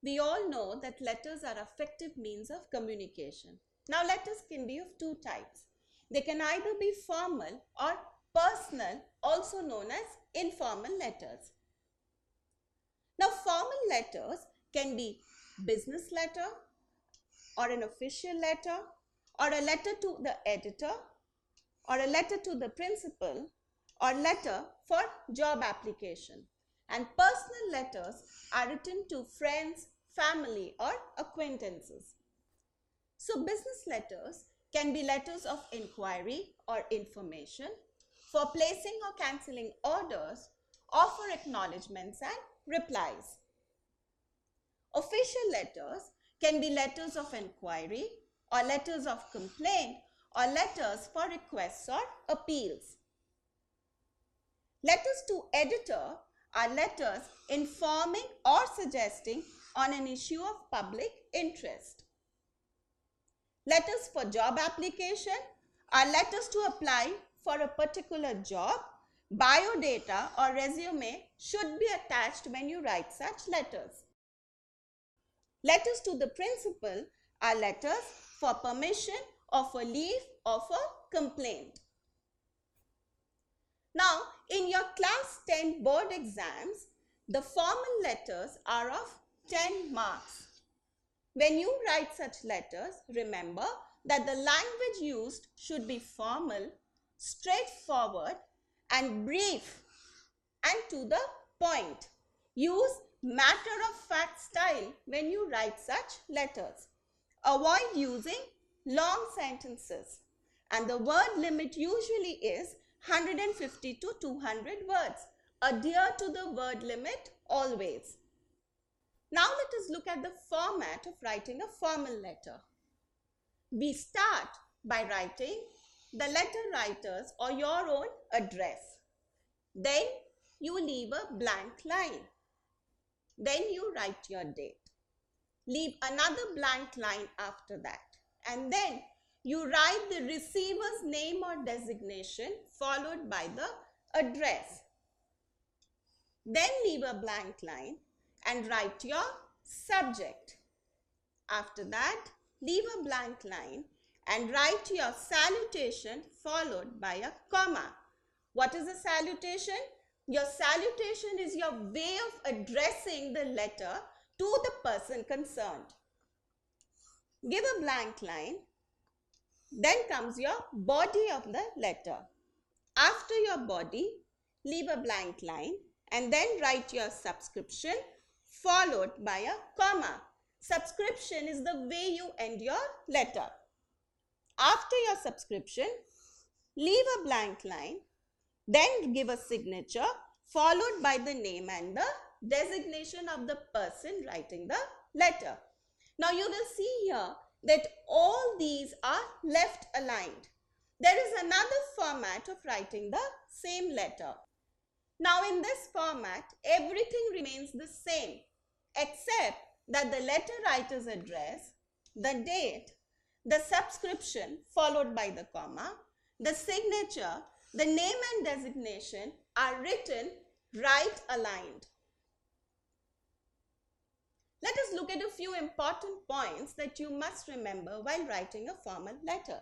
we all know that letters are effective means of communication. Now, letters can be of two types. They can either be formal or personal, also known as informal letters. Now, formal letters can be business letter or an official letter or a letter to the editor or a letter to the principal or letter for job application. And personal letters are written to friends, family or acquaintances. So business letters can be letters of inquiry or information for placing or cancelling orders or for acknowledgements and replies. Official letters can be letters of inquiry or letters of complaint or letters for requests or appeals. Letters to editor are letters informing or suggesting on an issue of public interest. Letters for job application are letters to apply for a particular job. Biodata or resume should be attached when you write such letters. Letters to the principal are letters for permission or for leave or for complaint. Now, in your class 10 board exams, the formal letters are of 10 marks. When you write such letters, remember that the language used should be formal, straightforward and brief and to the point. Use matter of fact style when you write such letters. Avoid using long sentences, and the word limit usually is 150 to 200 words. Adhere to the word limit always. Now let us look at the format of writing a formal letter. We start by writing the letter writer's or your own address. Then you leave a blank line. Then you write your date. Leave another blank line after that. And then you write the receiver's name or designation followed by the address. Then leave a blank line and write your subject. After that, leave a blank line and write your salutation followed by a comma. What is a salutation? Your salutation is your way of addressing the letter to the person concerned. Give a blank line. Then comes your body of the letter. After your body, leave a blank line and then write your subscription followed by a comma. Subscription is the way you end your letter. After your subscription, leave a blank line, then give a signature followed by the name and the designation of the person writing the letter. Now you will see here that all these are left aligned. There is another format of writing the same letter. Now in this format, everything remains the same except that the letter writer's address, the date, the subscription followed by the comma, the signature, the name and designation are written right aligned. Let us look at a few important points that you must remember while writing a formal letter.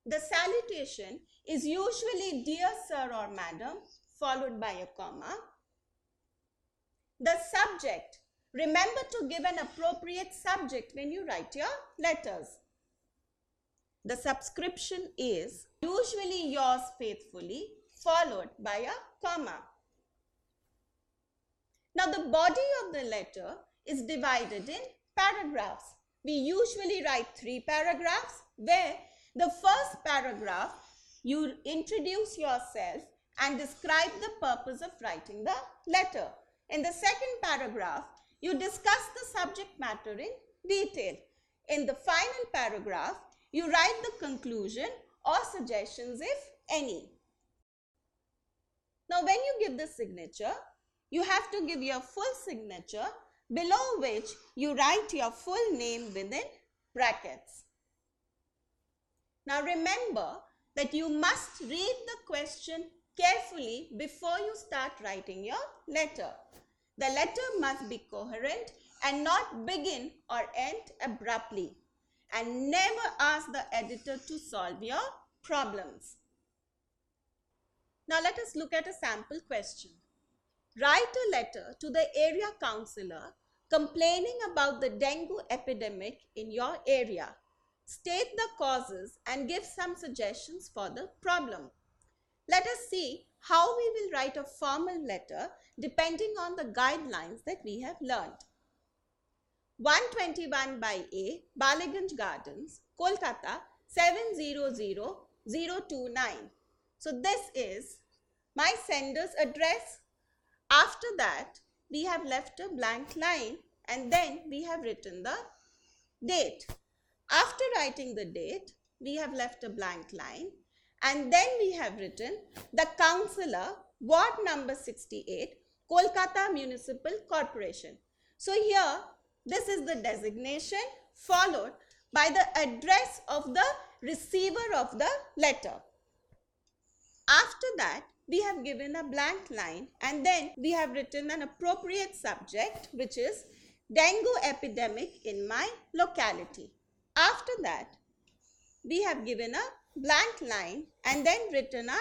The salutation is usually dear sir or madam followed by a comma. The subject, remember to give an appropriate subject when you write your letters. The subscription is usually yours faithfully followed by a comma. Now the body of the letter is divided in paragraphs. We usually write 3 paragraphs where the first paragraph you introduce yourself and describe the purpose of writing the letter. In the second paragraph, you discuss the subject matter in detail. In the final paragraph, you write the conclusion or suggestions if any. Now when you give the signature, you have to give your full signature below which you write your full name within brackets. Now remember that you must read the question carefully before you start writing your letter. The letter must be coherent and not begin or end abruptly. And never ask the editor to solve your problems. Now let us look at a sample question. Write a letter to the area councillor complaining about the dengue epidemic in your area. State the causes and give some suggestions for the problem. Let us see how we will write a formal letter depending on the guidelines that we have learned. 121 by A, Baliganj Gardens, Kolkata 700029. So this is my sender's address. After that, we have left a blank line and then we have written the date. After writing the date, we have left a blank line and then we have written the councillor, ward number 68, Kolkata Municipal Corporation. So here, this is the designation followed by the address of the receiver of the letter. After that, we have given a blank line and then we have written an appropriate subject, which is dengue epidemic in my locality. After that, we have given a blank line and then written a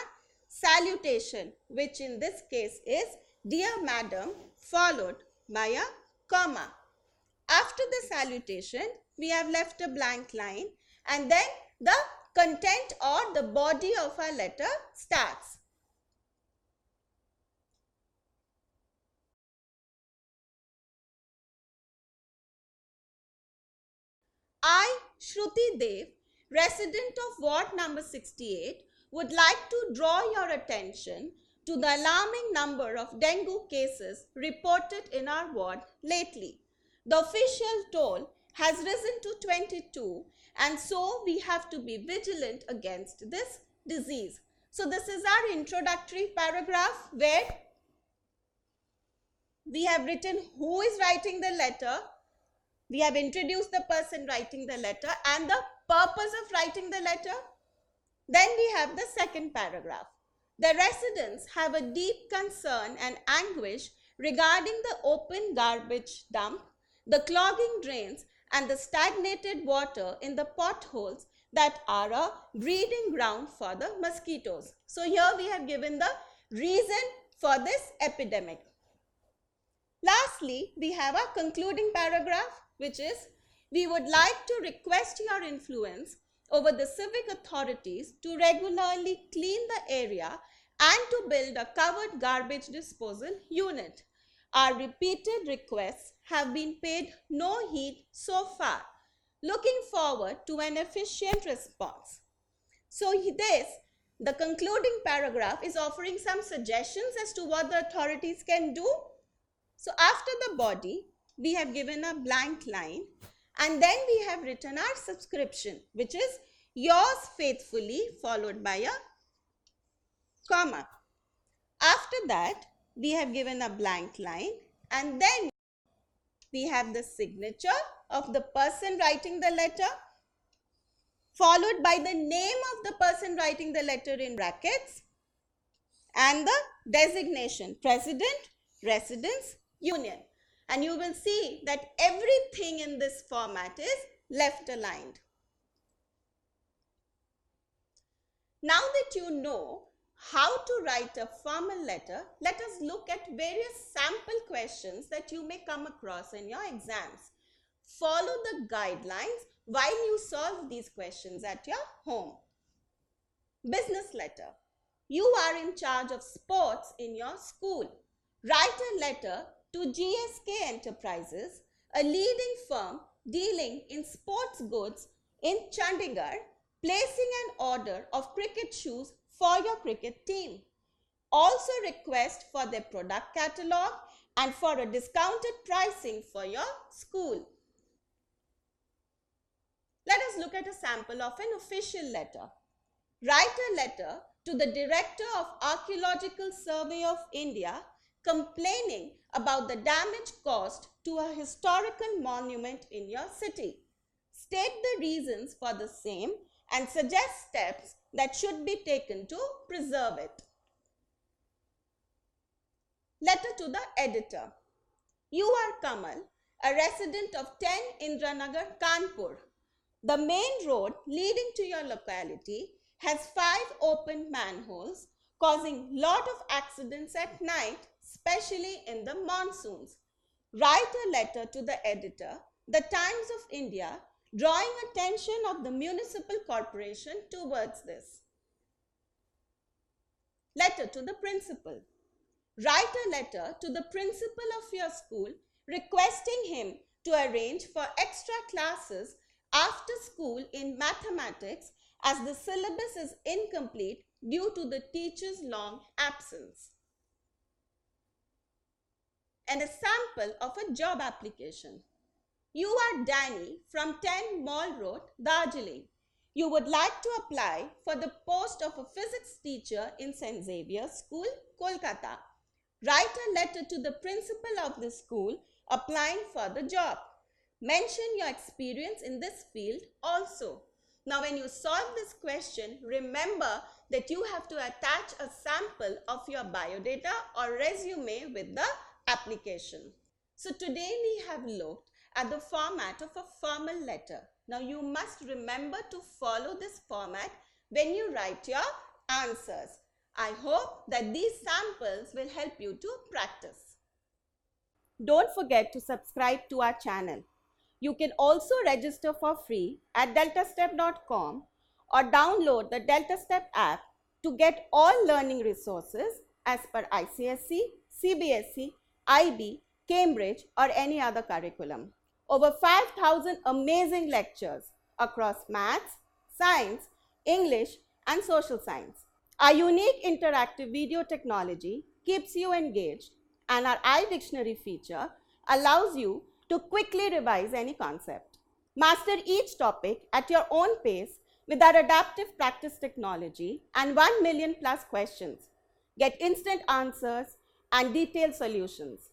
salutation, which in this case is Dear Madam, followed by a comma. After the salutation, we have left a blank line and then the content or the body of our letter starts. I, Shruti Dev, resident of ward number 68, would like to draw your attention to the alarming number of dengue cases reported in our ward lately. The official toll has risen to 22 and so we have to be vigilant against this disease. So this is our introductory paragraph where we have written who is writing the letter. We have introduced the person writing the letter and the purpose of writing the letter. Then we have the second paragraph. The residents have a deep concern and anguish regarding the open garbage dump, the clogging drains and the stagnated water in the potholes that are a breeding ground for the mosquitoes. So here we have given the reason for this epidemic. Lastly, we have a concluding paragraph, which is, we would like to request your influence over the civic authorities to regularly clean the area and to build a covered garbage disposal unit. Our repeated requests have been paid no heed so far. Looking forward to an efficient response. So the concluding paragraph is offering some suggestions as to what the authorities can do. So after the body, we have given a blank line and then we have written our subscription, which is yours faithfully followed by a comma. After that, we have given a blank line and then we have the signature of the person writing the letter followed by the name of the person writing the letter in brackets and the designation, President, Residence, Union. And you will see that everything in this format is left aligned. Now that you know how to write a formal letter, let us look at various sample questions that you may come across in your exams. Follow the guidelines while you solve these questions at your home. Business letter. You are in charge of sports in your school. Write a letter to GSK Enterprises, a leading firm dealing in sports goods in Chandigarh, placing an order of cricket shoes for your cricket team. Also request for their product catalogue and for a discounted pricing for your school. Let us look at a sample of an official letter. Write a letter to the Director of Archaeological Survey of India complaining about the damage caused to a historical monument in your city. State the reasons for the same and suggest steps that should be taken to preserve it. Letter to the editor. You are Kamal a resident of 10 Indranagar, Kanpur. The main road leading to your locality has 5 open manholes, causing lot of accidents at night, especially in the monsoons. Write a letter to the editor, The Times of India, drawing attention of the municipal corporation towards this. Letter to the principal. Write a letter to the principal of your school requesting him to arrange for extra classes after school in mathematics as the syllabus is incomplete due to the teacher's long absence. And a sample of a job application. You are Danny from 10 Mall Road, Darjeeling. You would like to apply for the post of a physics teacher in St. Xavier's School, Kolkata. Write a letter to the principal of the school applying for the job. Mention your experience in this field also. Now, when you solve this question, remember that you have to attach a sample of your biodata or resume with the application. So, today we have looked at the format of a formal letter. Now, you must remember to follow this format when you write your answers. I hope that these samples will help you to practice. Don't forget to subscribe to our channel. You can also register for free at deltastepcom or download the DeltaStep app to get all learning resources as per ICSE, CBSE, IB, Cambridge or any other curriculum. Over 5,000 amazing lectures across maths, science, English and social science. Our unique interactive video technology keeps you engaged, and our iDictionary feature allows you to quickly revise any concept. Master each topic at your own pace with our adaptive practice technology and 1 million plus questions. Get instant answers and detailed solutions.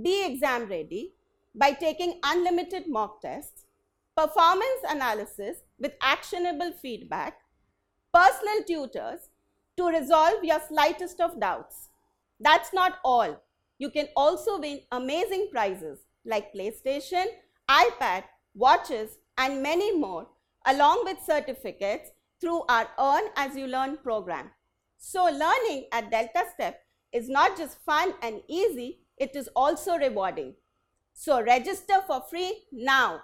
Be exam ready by taking unlimited mock tests, performance analysis with actionable feedback, personal tutors to resolve your slightest of doubts. That's not all. You can also win amazing prizes like PlayStation, iPad, watches and many more along with certificates through our Earn As You Learn program. So learning at DeltaStep is not just fun and easy, it is also rewarding. So register for free now.